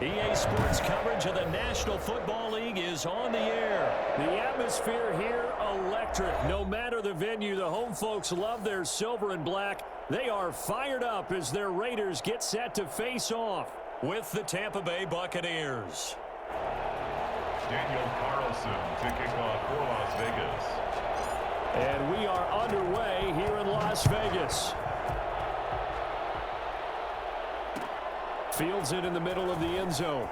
EA Sports coverage of the National Football League is on the air. The atmosphere here, electric. No matter the venue, the home folks love their silver and black. They are fired up as their Raiders get set to face off with the Tampa Bay Buccaneers. Daniel Carlson to kick off for Las Vegas. And we are underway here in Las Vegas. Fields it in the middle of the end zone.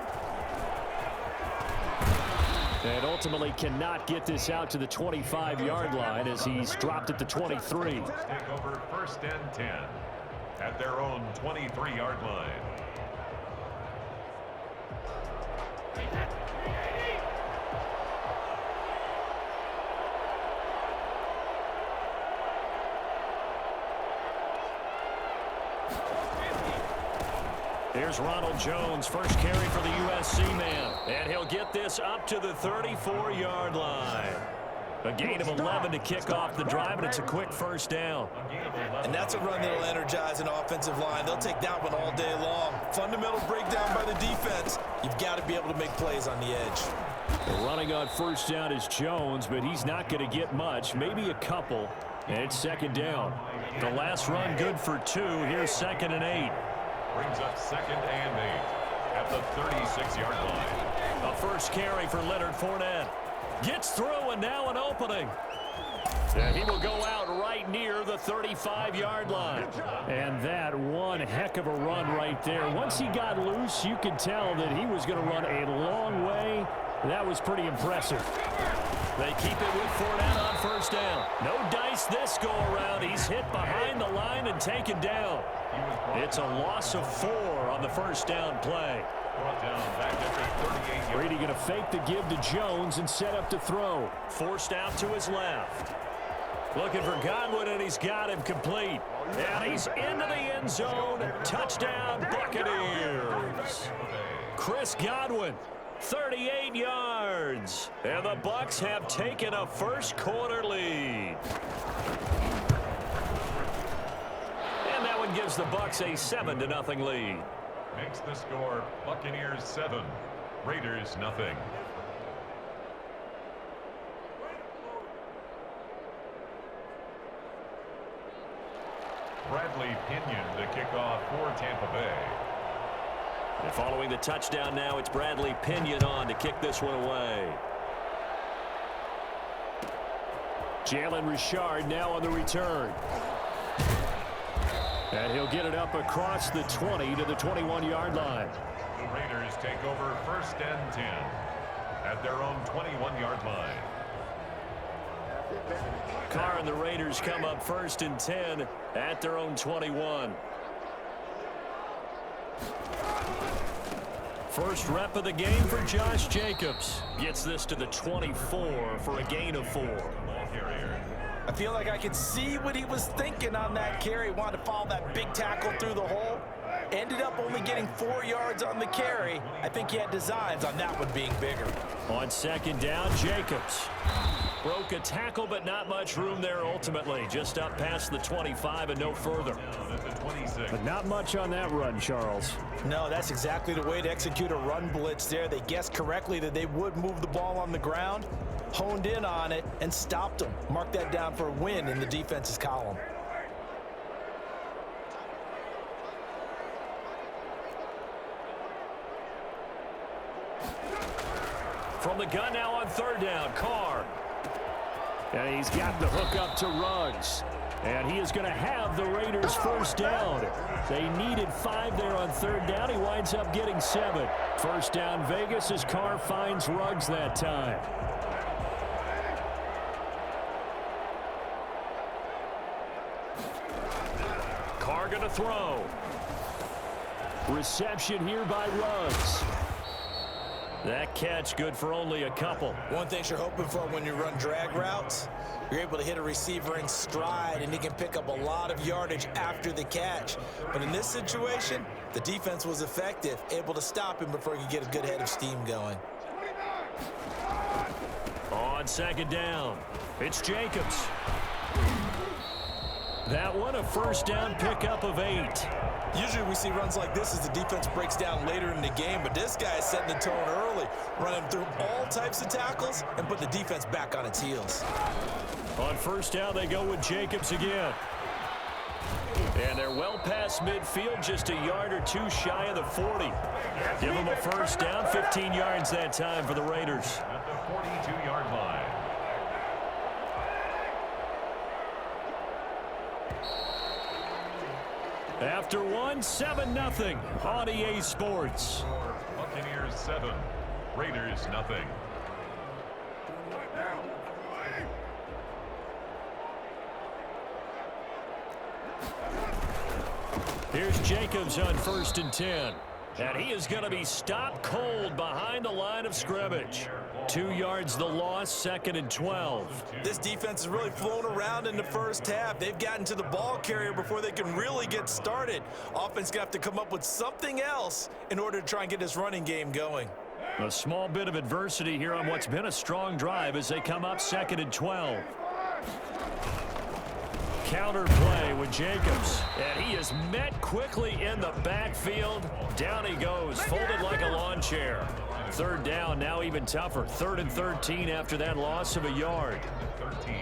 And ultimately cannot get this out to the 25-yard line as he's dropped at the 23. Take over 1st and 10 at their own 23-yard line. Here's Ronald Jones, first carry for the USC man. And he'll get this up to the 34-yard line. A gain of 11 to kick off the drive, and it's a quick first down. And that's a run that will energize an offensive line. They'll take that one all day long. Fundamental breakdown by the defense. You've got to be able to make plays on the edge. Running on first down is Jones, but he's not going to get much, maybe a couple. And it's second down. The last run good for 2. Here's 2nd and 8. Brings up 2nd and 8 at the 36-yard line. A first carry for Leonard Fournette. Gets through, and now an opening. And he will go out right near the 35-yard line. And that one heck of a run right there. Once he got loose, you could tell that he was going to run a long way. That was pretty impressive. They keep it with Fournette on first down. No dice this go-around. He's hit behind the line and taken down. It's a loss of 4 on the first down play. Brady going to fake the give to Jones and set up to throw. Forced out to his left. Looking for Godwin, and he's got him complete. And he's into the end zone. Touchdown, Buccaneers. Chris Godwin, 38 yards. And the Bucs have taken a first quarter lead. And that one gives the Bucs a 7-0 lead. Makes the score Buccaneers 7, Raiders nothing. Bradley Pinion to kick off for Tampa Bay. And following the touchdown now, it's Bradley Pinion on to kick this one away. Jalen Richard now on the return. And he'll get it up across the 20 to the 21-yard line. The Raiders take over 1st and 10 at their own 21-yard line. Carr and the Raiders come up 1st and 10 at their own 21. First rep of the game for Josh Jacobs. Gets this to the 24 for a gain of 4. I feel like I could see what he was thinking on that carry. Wanted to follow that big tackle through the hole. Ended up only getting 4 yards on the carry. I think he had designs on that one being bigger. On 2nd down, Jacobs. Broke a tackle, but not much room there ultimately. Just up past the 25 and no further. But not much on that run, Charles. No, that's exactly the way to execute a run blitz there. They guessed correctly that they would move the ball on the ground, honed in on it, and stopped them. Mark that down for a win in the defense's column. From the gun now on 3rd down, Carr. And he's got the hook up to Ruggs. And he is going to have the Raiders first down. They needed 5 there on 3rd down. He winds up getting 7. First down Vegas as Carr finds Ruggs that time. Carr going to throw. Reception here by Ruggs. That catch good for only a couple. One thing you're hoping for when you run drag routes, you're able to hit a receiver in stride, and he can pick up a lot of yardage after the catch. But in this situation, the defense was effective, able to stop him before he could get a good head of steam going. On 2nd down, it's Jacobs. That one a first down pickup of 8. Usually we see runs like this as the defense breaks down later in the game, but this guy is setting the tone early, running through all types of tackles and put the defense back on its heels. On first down, they go with Jacobs again. And they're well past midfield, just a yard or two shy of the 40. Give them a first down, 15 yards that time for the Raiders. At the 42-yard line. After one, 7-0 on EA Sports. Buccaneers 7, Raiders 0. Here's Jacobs on 1st and 10. And he is going to be stopped cold behind the line of scrimmage. 2 yards the loss, 2nd and 12. This defense is really flown around in the first half. They've gotten to the ball carrier before they can really get started. Offense going to have to come up with something else in order to try and get this running game going. A small bit of adversity here on what's been a strong drive as they come up 2nd and 12. Counter play with Jacobs, and he is met quickly in the backfield. Down he goes, folded like a lawn chair. 3rd down, now even tougher. 3rd and 13 after that loss of a yard. 13.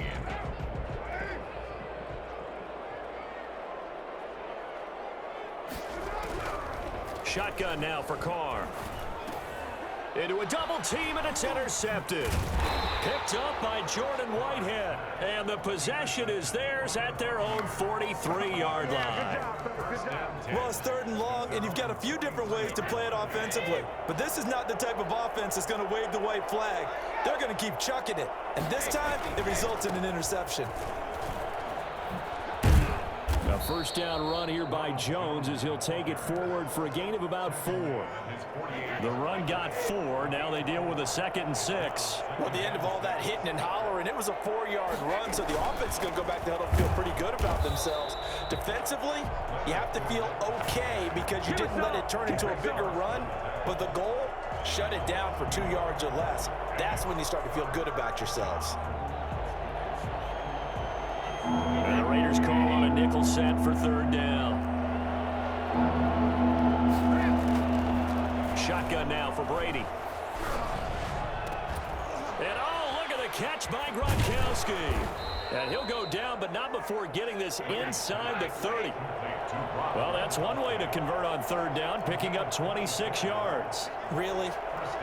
Shotgun now for Carr. Into a double team, and it's intercepted. Picked up by Jordan Whitehead. And the possession is theirs at their own 43-yard line. Well, it's 3rd and long, and you've got a few different ways to play it offensively. But this is not the type of offense that's going to wave the white flag. They're going to keep chucking it. And this time, it results in an interception. A first down run here by Jones as he'll take it forward for a gain of about 4. The run got 4. Now they deal with a 2nd and 6. Well, at the end of all that hitting and hollering, it was a 4-yard run, so the offense is going to go back to huddle and feel pretty good about themselves. Defensively, you have to feel okay because you didn't let it turn into a bigger run, but the goal, shut it down for 2 yards or less. That's when you start to feel good about yourselves. And the Raiders call on a nickel set for 3rd down. Shotgun now for Brady. And oh, look at the catch by Gronkowski. And he'll go down, but not before getting this inside the 30. Well, that's one way to convert on 3rd down, picking up 26 yards. Really?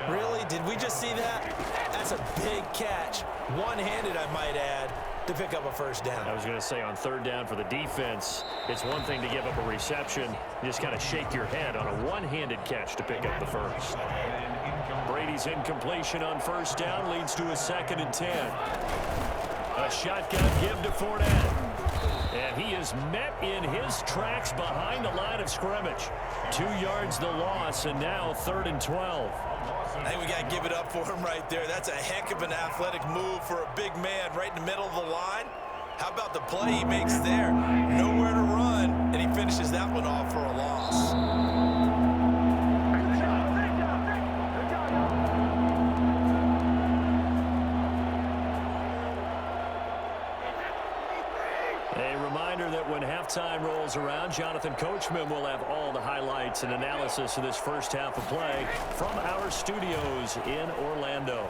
Really? Did we just see that? That's a big catch. One-handed, I might add, to pick up a first down. I was going to say on 3rd down for the defense, it's one thing to give up a reception. You just got to shake your head on a one-handed catch to pick up the first. Brady's incompletion on 1st down leads to a 2nd and 10. A shotgun give to Fournette. And he is met in his tracks behind the line of scrimmage. 2 yards the loss, and now 3rd and 12. I think we got to give it up for him right there. That's a heck of an athletic move for a big man right in the middle of the line. How about the play he makes there? Nowhere to run, and he finishes that one off for a loss. When halftime rolls around, Jonathan Coachman will have all the highlights and analysis of this first half of play from our studios in Orlando.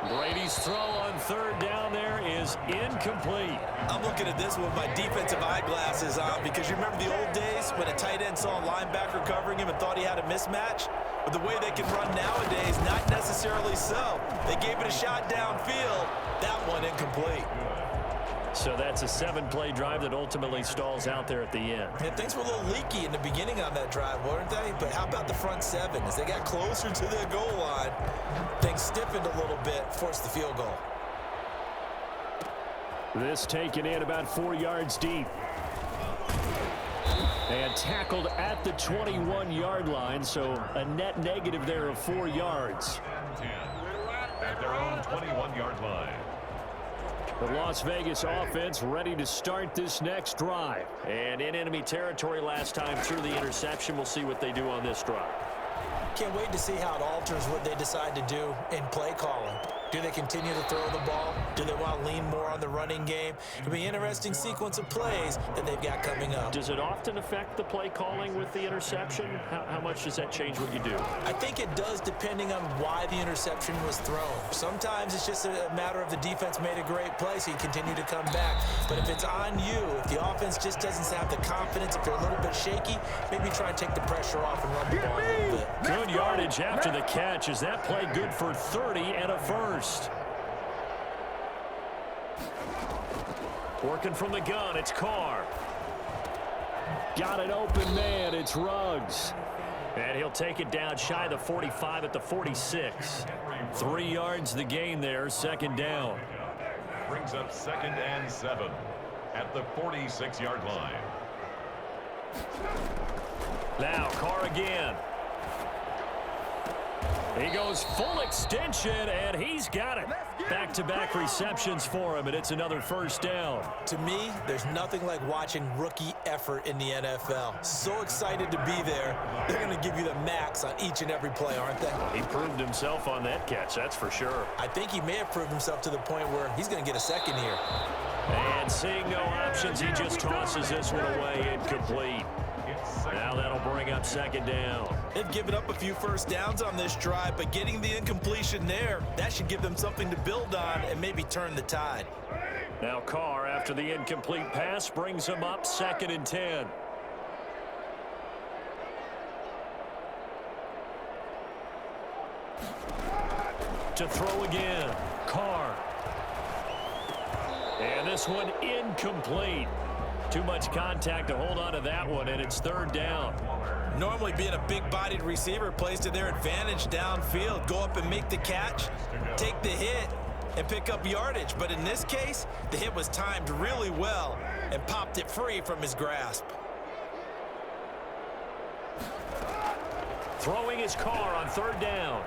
Brady's throw on 3rd down there is incomplete. I'm looking at this with my defensive eyeglasses on because you remember the old days when a tight end saw a linebacker covering him and thought he had a mismatch? But the way they can run nowadays, not necessarily so. They gave it a shot downfield. That one incomplete. So that's a 7-play drive that ultimately stalls out there at the end. Yeah, things were a little leaky in the beginning on that drive, weren't they? But how about the front 7? As they got closer to their goal line, things stiffened a little bit, forced the field goal. This taken in about 4 yards deep. And tackled at the 21-yard line, so a net negative there of 4 yards. 10 at their own 21-yard line. The Las Vegas offense ready to start this next drive. And in enemy territory last time through the interception. We'll see what they do on this drive. Can't wait to see how it alters what they decide to do in play calling. Do they continue to throw the ball? Do they want to lean more on the running game? It'll be an interesting sequence of plays that they've got coming up. Does it often affect the play calling with the interception? How much does that change what you do? I think it does, depending on why the interception was thrown. Sometimes it's just a matter of the defense made a great play, so you continue to come back. But if it's on you, if the offense just doesn't have the confidence, if they're a little bit shaky, maybe try and take the pressure off and run the ball a little bit. Good yardage after the catch. Is that play good for 30 and a first? Working from the gun, it's Carr. Got an open man, it's Ruggs. And he'll take it down shy of the 45 at the 46. 3 yards the gain there, second down. Brings up 2nd and 7 at the 46-yard line. Now Carr again. He goes full extension, and he's got it. Back-to-back receptions for him, and it's another first down. To me, there's nothing like watching rookie effort in the NFL. So excited to be there. They're going to give you the max on each and every play, aren't they? He proved himself on that catch, that's for sure. I think he may have proved himself to the point where he's going to get a second here. And seeing no options, he just tosses this one away incomplete. Now that'll bring up second down. They've given up a few first downs on this drive, but getting the incompletion there, that should give them something to build on and maybe turn the tide. Now Carr, after the incomplete pass, brings him up 2nd and 10. To throw again, Carr. And this one incomplete. Too much contact to hold on to that one, and it's 3rd down. Normally being a big-bodied receiver plays to their advantage downfield. Go up and make the catch, take the hit, and pick up yardage. But in this case, the hit was timed really well and popped it free from his grasp. Throwing his Carr on 3rd down.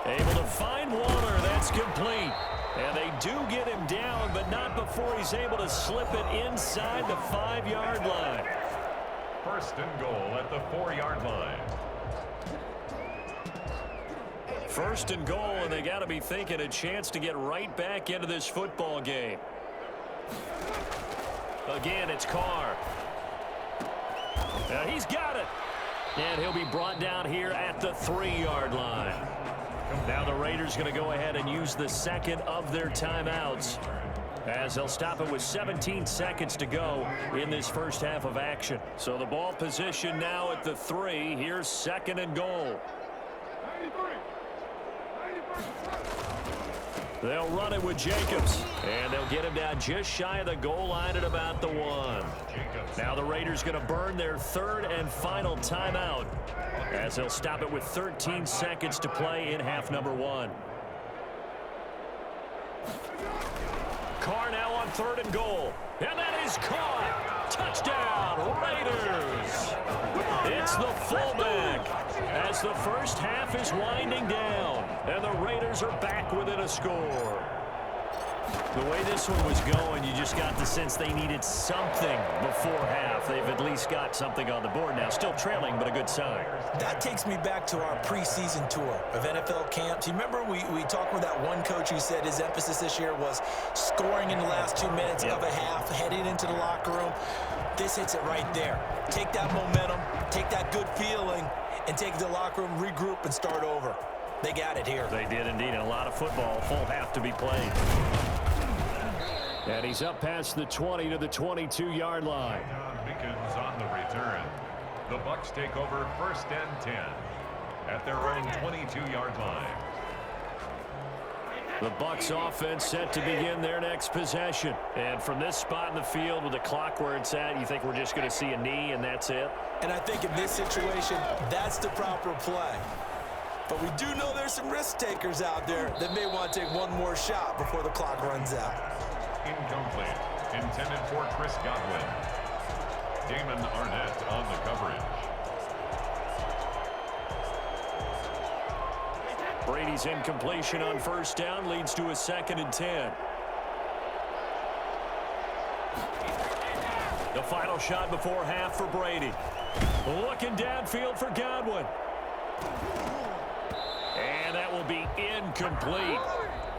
Able to find Warner. That's complete. And they do get him down, but not before he's able to slip it inside the 5-yard line. 1st and goal at the 4-yard line. 1st and goal, and they got to be thinking a chance to get right back into this football game. Again, it's Carr. Now he's got it. And he'll be brought down here at the 3-yard line. Now the Raiders going to go ahead and use the 2nd of their timeouts, as they'll stop it with 17 seconds to go in this first half of action. So the ball position now at the 3. Here's 2nd and goal. They'll run it with Jacobs, and they'll get him down just shy of the goal line at about the 1. Now the Raiders going to burn their 3rd and final timeout, as they'll stop it with 13 seconds to play in half number 1. Carr now on 3rd and goal. And that is caught. Touchdown, Raiders. It's the fullback as the first half is winding down, and the Raiders are back within a score. The way this one was going, you just got the sense they needed something before half. They've at least got something on the board now. Still trailing, but a good sign. That takes me back to our preseason tour of NFL camps. You remember we talked with that one coach who said his emphasis this year was scoring in the last 2 minutes of a half, heading into the locker room. This hits it right there. Take that momentum, take that good feeling, and take the locker room, regroup, and start over. They got it here. They did indeed, and a lot of football, full half to be played. And he's up past the 20 to the 22-yard line. Begins on the return. The Bucs take over 1st and 10 at their own 22-yard line. The Bucs offense set to begin their next possession. And from this spot in the field with the clock where it's at, you think we're just going to see a knee and that's it? And I think in this situation, that's the proper play. But we do know there's some risk takers out there that may want to take one more shot before the clock runs out. Incomplete. Intended for Chris Godwin. Damon Arnett on the coverage. Brady's incompletion on 1st down leads to a 2nd and 10. The final shot before half for Brady. Looking downfield for Godwin. And that will be incomplete.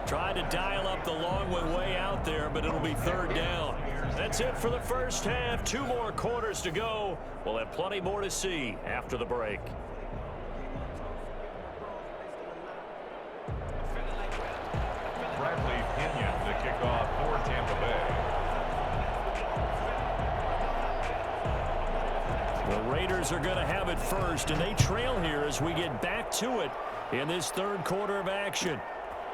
Tried to dial up the long one way out there, but it'll be third down. That's it for the first half. 2 more quarters to go. We'll have plenty more to see after the break. Bradley Pinion to kick off for Tampa Bay. The Raiders are going to have it first, and they trail here as we get back to it in this third quarter of action.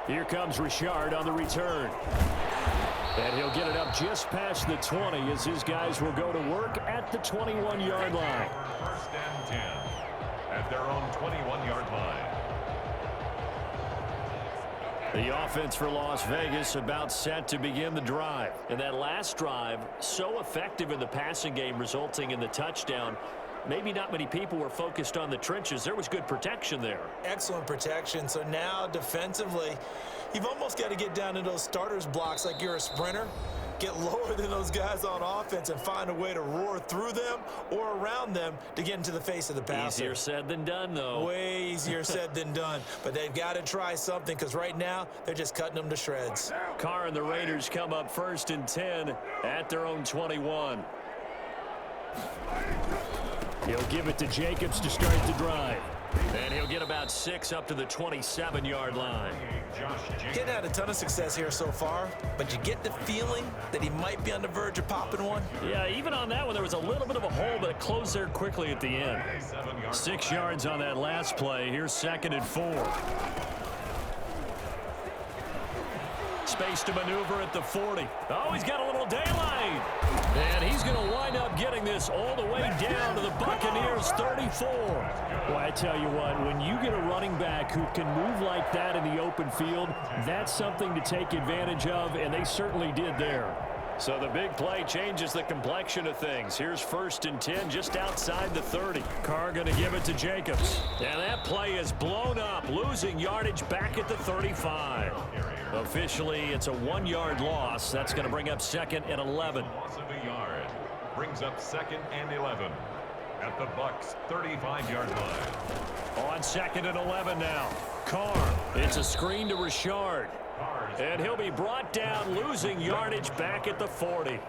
Here comes Richard on the return. And he'll get it up just past the 20 as his guys will go to work at the 21-yard line. First and 10 at their own 21-yard line. The offense for Las Vegas about set to begin the drive. And that last drive, so effective in the passing game, resulting in the touchdown. Maybe not many people were focused on the trenches. There was good protection there. Excellent protection. So now defensively, you've almost got to get down to those starters blocks like you're a sprinter. Get lower than those guys on offense and find a way to roar through them or around them to get into the face of the passer. Easier said than done, though. Way easier said than done. But they've got to try something because right now they're just cutting them to shreds. Carr and the Raiders come up first and 10 at their own 21. He'll give it to Jacobs to start the drive. And he'll get about 6 up to the 27-yard line. Getting had a ton of success here so far, but you get the feeling that he might be on the verge of popping one. Yeah, even on that one, there was a little bit of a hole, but it closed there quickly at the end. 6 yards on that last play. Here's 2nd and 4. Space to maneuver at the 40. Oh, he's got a little daylight. And he's going to wind up getting this all the way down to the Buccaneers' 34. Well, I tell you what, when you get a running back who can move like that in the open field, that's something to take advantage of, and they certainly did there. So the big play changes the complexion of things. Here's 1st and 10 just outside the 30. Carr going to give it to Jacobs. And that play is blown up, losing yardage back at the 35. Officially, it's a 1-yard loss. That's going to bring up 2nd and 11. Loss of a yard brings up 2nd and 11 at the Bucs' 35-yard line. On 2nd and 11 now. Carr. It's a screen to Richard. And he'll be brought down, losing yardage back at the 40.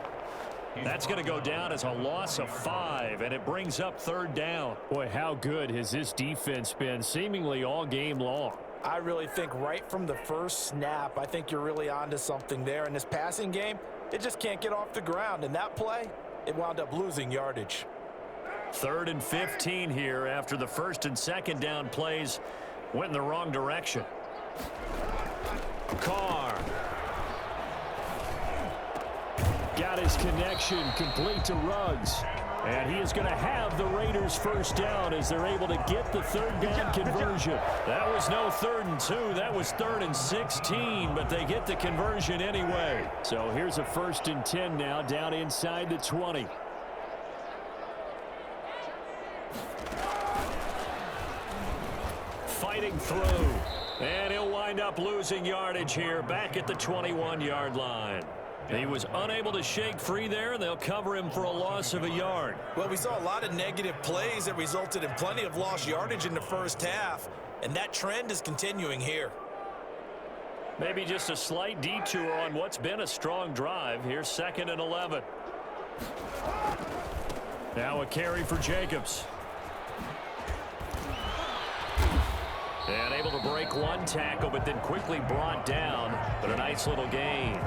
That's going to go down as a loss of 5, and it brings up 3rd down. Boy, how good has this defense been seemingly all game long? I really think right from the first snap, I think you're really onto something there. In this passing game, it just can't get off the ground. And that play, it wound up losing yardage. 3rd and 15 here after the 1st and 2nd down plays went in the wrong direction. Carr. Got his connection complete to Ruggs. And he is going to have the Raiders' 1st down as they're able to get the 3rd down conversion. That was no 3rd and 2. That was 3rd and 16, but they get the conversion anyway. So here's a 1st and 10 now down inside the 20. Fighting through. And he'll wind up losing yardage here back at the 21-yard line. He was unable to shake free there, and they'll cover him for a loss of a yard. Well, we saw a lot of negative plays that resulted in plenty of lost yardage in the first half, and that trend is continuing here. Maybe just a slight detour on what's been a strong drive. Here's 2nd and 11. Now a carry for Jacobs. And able to break one tackle, but then quickly brought down. But a nice little gain.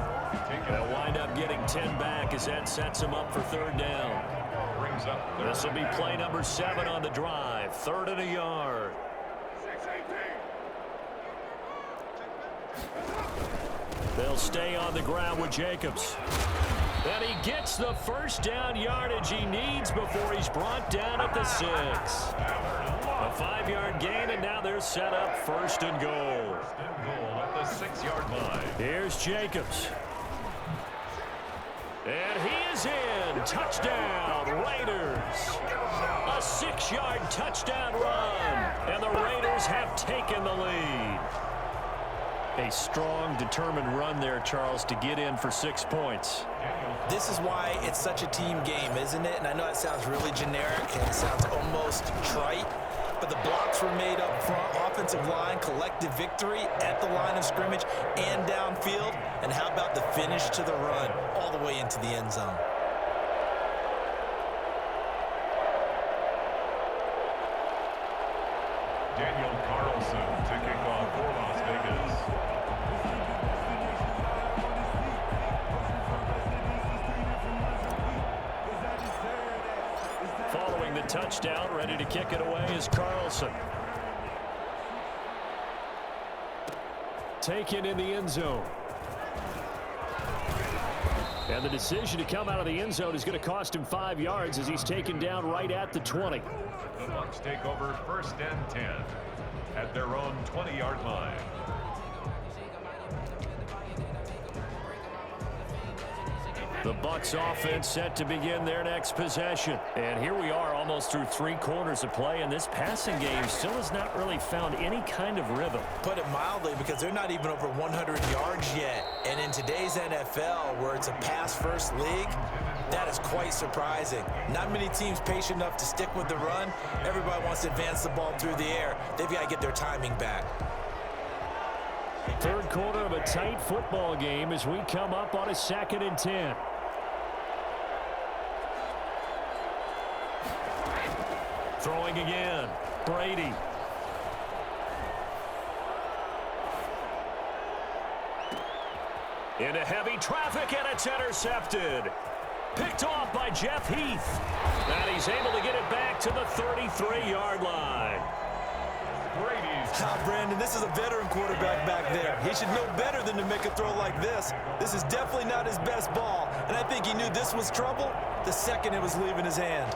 They'll wind up getting 10 back as that sets him up for 3rd down. This will be play number 7 on the drive. 3rd and a yard. They'll stay on the ground with Jacobs. And he gets the 1st down yardage he needs before he's brought down at the 6. A 5-yard gain, and now they're set up 1st and goal. 1st and goal at the 6-yard line. Here's Jacobs. And he is in. Touchdown, Raiders. A 6-yard touchdown run. And the Raiders have taken the lead. A strong, determined run there, Charles, to get in for 6 points. This is why it's such a team game, isn't it? And I know it sounds really generic and it sounds almost trite, but the blocks were made up front, offensive line, collective victory at the line of scrimmage and downfield. And how about the finish to the run all the way into the end zone? Daniel Carlson to kick off for Las Vegas. Following the touchdown, ready to kick it away is Carlson. Taken in the end zone. And the decision to come out of the end zone is going to cost him 5 yards as he's taken down right at the 20. The Bucks take over 1st and 10 at their own 20-yard line. The Bucks offense set to begin their next possession. And here we are almost through 3 quarters of play, and this passing game still has not really found any kind of rhythm. Put it mildly, because they're not even over 100 yards yet. And in today's NFL, where it's a pass-first league, that is quite surprising. Not many teams patient enough to stick with the run. Everybody wants to advance the ball through the air. They've got to get their timing back. Third quarter of a tight football game as we come up on a 2nd and 10. Throwing again, Brady. Into heavy traffic, and it's intercepted. Picked off by Jeff Heath. And he's able to get it back to the 33-yard line. Brandon, this is a veteran quarterback back there. He should know better than to make a throw like this. This is definitely not his best ball, and I think he knew this was trouble the second it was leaving his hand.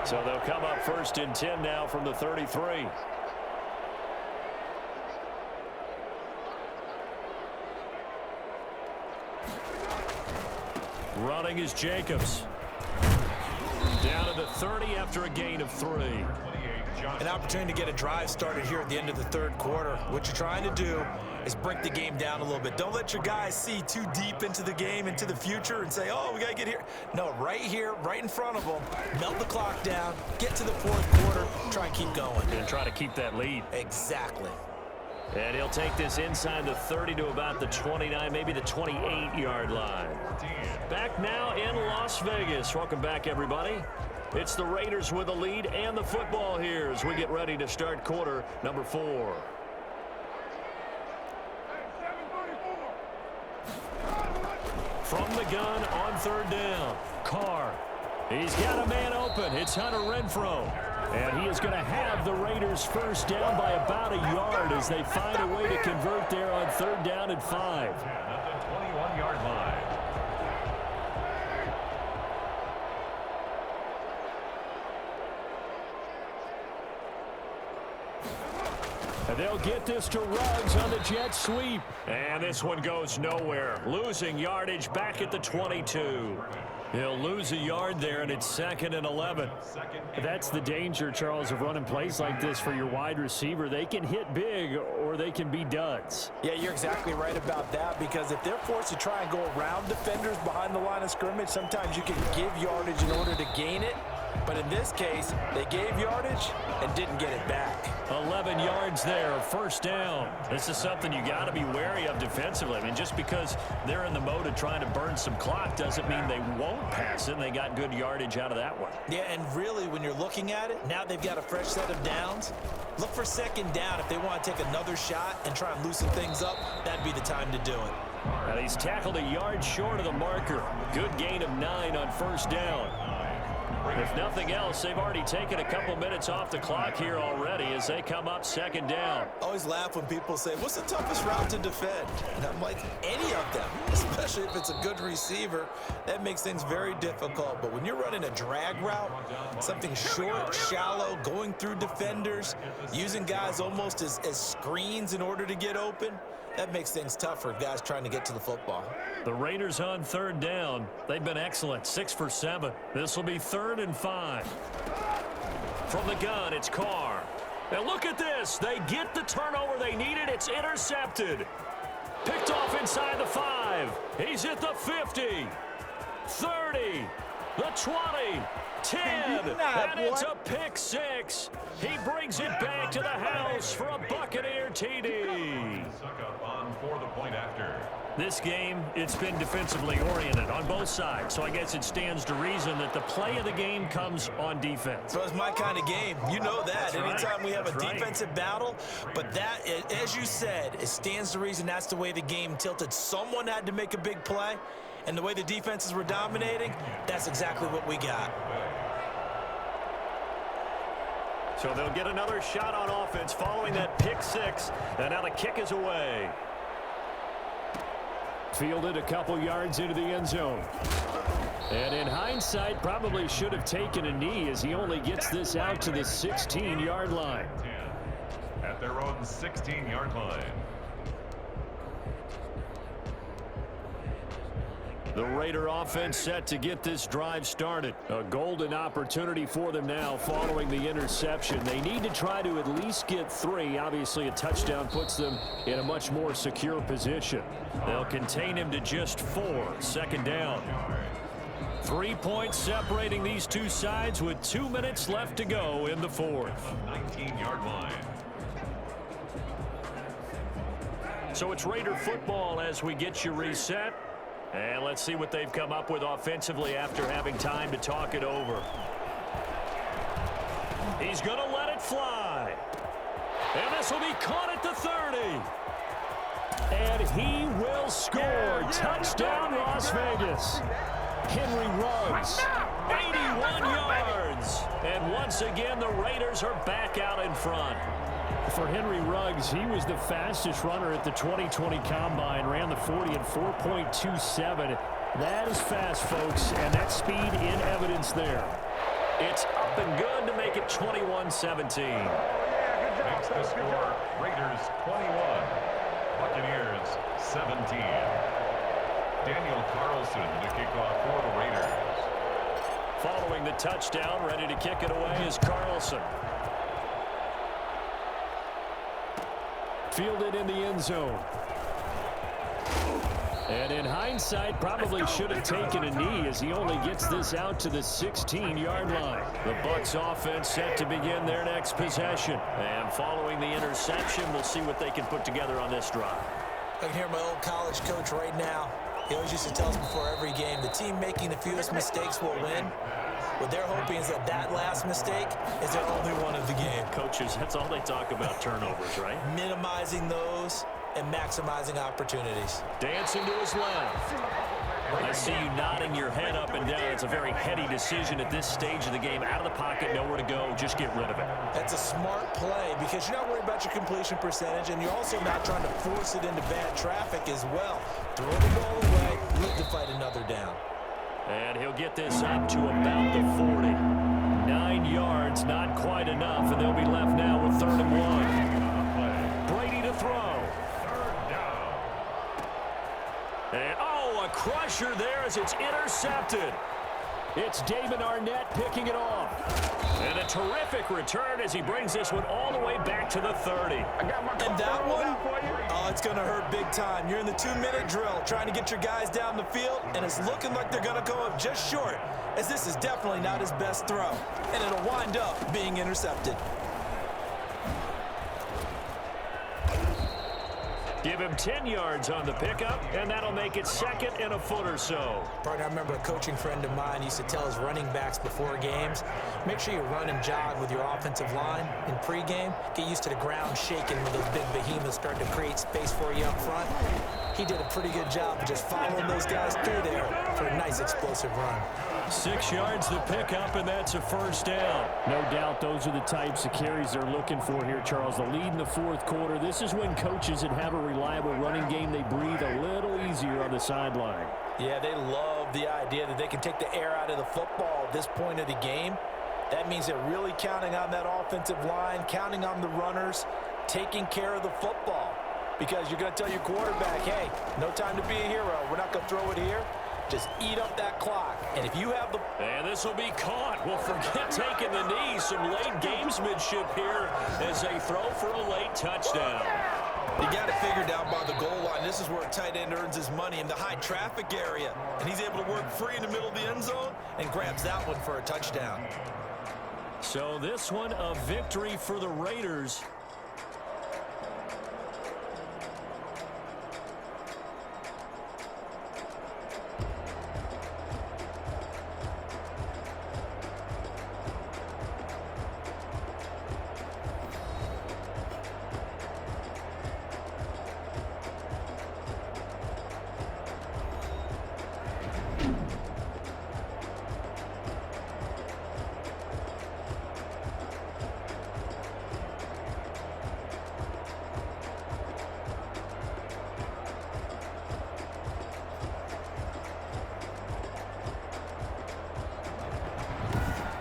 So they'll come up 1st and 10 now from the 33. Running is Jacobs. Down to the 30 after a gain of 3. An opportunity to get a drive started here at the end of the third quarter. What you're trying to do is break the game down a little bit. Don't let your guys see too deep into the game, into the future, and say, oh, we got to get here. No, right here, right in front of them, melt the clock down, get to the fourth quarter, try and keep going. And try to keep that lead. Exactly. And he'll take this inside the 30 to about the 29, maybe the 28-yard line. Back now in Las Vegas. Welcome back, everybody. It's the Raiders with the lead and the football here as we get ready to start quarter number 4. From the gun on 3rd down, Carr. He's got a man open. It's Hunter Renfrow. And he is going to have the Raiders first down by about a yard as they find a way to convert there on 3rd down and 5. At the 21-yard line. And they'll get this to Ruggs on the jet sweep. And this one goes nowhere. Losing yardage back at the 22. He'll lose a yard there, and it's 2nd and 11. That's the danger, Charles, of running plays like this for your wide receiver. They can hit big or they can be duds. Yeah, you're exactly right about that, because if they're forced to try and go around defenders behind the line of scrimmage, sometimes you can give yardage in order to gain it. But in this case, they gave yardage and didn't get it back. 11 yards there, first down. This is something you got to be wary of defensively. I mean, just because they're in the mode of trying to burn some clock doesn't mean they won't pass it, and they got good yardage out of that one. Yeah, and really, when you're looking at it, now they've got a fresh set of downs. Look for 2nd down. If they want to take another shot and try and loosen things up, that'd be the time to do it. And he's tackled a yard short of the marker. Good gain of 9 on first down. If nothing else, they've already taken a couple minutes off the clock here already as they come up 2nd down. I always laugh when people say, what's the toughest route to defend? And I'm like, any of them, especially if it's a good receiver. That makes things very difficult. But when you're running a drag route, something short, shallow, going through defenders, using guys almost as screens in order to get open, that makes things tough for guys trying to get to the football. The Raiders on 3rd down. They've been excellent, 6 for 7. This will be 3rd and 5. From the gun, it's Carr. And look at this. They get the turnover they needed. It's intercepted. Picked off inside the 5. He's at the 50, 30, the 20, 10, and it's a pick 6. He brings it back to the house for a Buccaneer TD. For the point after. This game, it's been defensively oriented on both sides, so I guess it stands to reason that the play of the game comes on defense. So it's my kind of game. You know that. That's Anytime right. we have That's a right. defensive battle, but that, as you said, it stands to reason that's the way the game tilted. Someone had to make a big play, and the way the defenses were dominating, that's exactly what we got. So they'll get another shot on offense following that pick 6, and now the kick is away. Fielded a couple yards into the end zone. And in hindsight, probably should have taken a knee as he only gets this out to the 16-yard line. At their own 16-yard line. The Raider offense set to get this drive started. A golden opportunity for them now following the interception. They need to try to at least get 3. Obviously, a touchdown puts them in a much more secure position. They'll contain him to just 4. Second down. 3 points separating these two sides with 2 minutes left to go in the 4th. 19-yard line. So it's Raider football as we get you reset. And let's see what they've come up with offensively after having time to talk it over. He's going to let it fly. And this will be caught at the 30. And he will score. Touchdown, Las Vegas. Henry Ruggs, 81 yards. And once again, the Raiders are back out in front. For Henry Ruggs, he was the fastest runner at the 2020 Combine, ran the 40 in 4.27. That is fast, folks, and that speed in evidence there. It's up and good to make it 21-17. Makes the score Raiders 21, Buccaneers 17. Daniel Carlson to kick off for the Raiders. Following the touchdown, ready to kick it away is Carlson. Fielded in the end zone. And in hindsight, probably should have taken a knee as he only gets this out to the 16-yard line. The Bucs offense set to begin their next possession. And following the interception, we'll see what they can put together on this drive. I can hear my old college coach right now. He always used to tell us before every game, the team making the fewest mistakes will win. What they're hoping is that that last mistake is their only one of the game. Coaches, that's all they talk about, turnovers, right? Minimizing those and maximizing opportunities. Dancing to his left. I see you nodding your head up and down. It's a very heady decision at this stage of the game. Out of the pocket, nowhere to go. Just get rid of it. That's a smart play because you're not worried about your completion percentage, and you're also not trying to force it into bad traffic as well. Throw the ball away, look to fight another down. And he'll get this up to about the 40. 9 yards, not quite enough, and they'll be left now with 3rd and 1. Brady to throw. And, oh, a crusher there as it's intercepted. It's David Arnett picking it off. And a terrific return as he brings this one all the way back to the 30. And that one, oh, it's going to hurt big time. You're in the 2-minute drill trying to get your guys down the field, and it's looking like they're going to go up just short, as this is definitely not his best throw. And it'll wind up being intercepted. Give him 10 yards on the pickup, and that'll make it 2nd and a foot or so. Partner, I remember a coaching friend of mine used to tell his running backs before games, make sure you run and jog with your offensive line in pregame. Get used to the ground shaking when those big behemoths start to create space for you up front. He did a pretty good job of just following those guys through there for a nice explosive run. 6 yards the pickup, and that's a 1st down. No doubt those are the types of carries they're looking for here, Charles. The lead in the 4th quarter. This is when coaches that have a reliable running game, they breathe a little easier on the sideline. Yeah, they love the idea that they can take the air out of the football at this point of the game. That means they're really counting on that offensive line, counting on the runners, taking care of the football. Because you're going to tell your quarterback, hey, no time to be a hero. We're not going to throw it here. Just eat up that clock. And if you have the... And this will be caught. Well, forget taking the knee. Some late gamesmanship here as they throw for a late touchdown. You got it figured out by the goal line. This is where a tight end earns his money, in the high traffic area. And he's able to work free in the middle of the end zone and grabs that one for a touchdown. So this one a victory for the Raiders.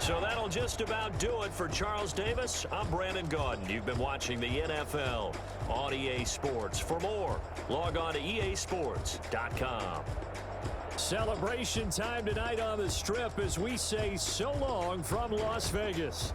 So that'll just about do it for Charles Davis. I'm Brandon Gaudin. You've been watching the NFL on EA Sports. For more, log on to easports.com. Celebration time tonight on the Strip as we say so long from Las Vegas.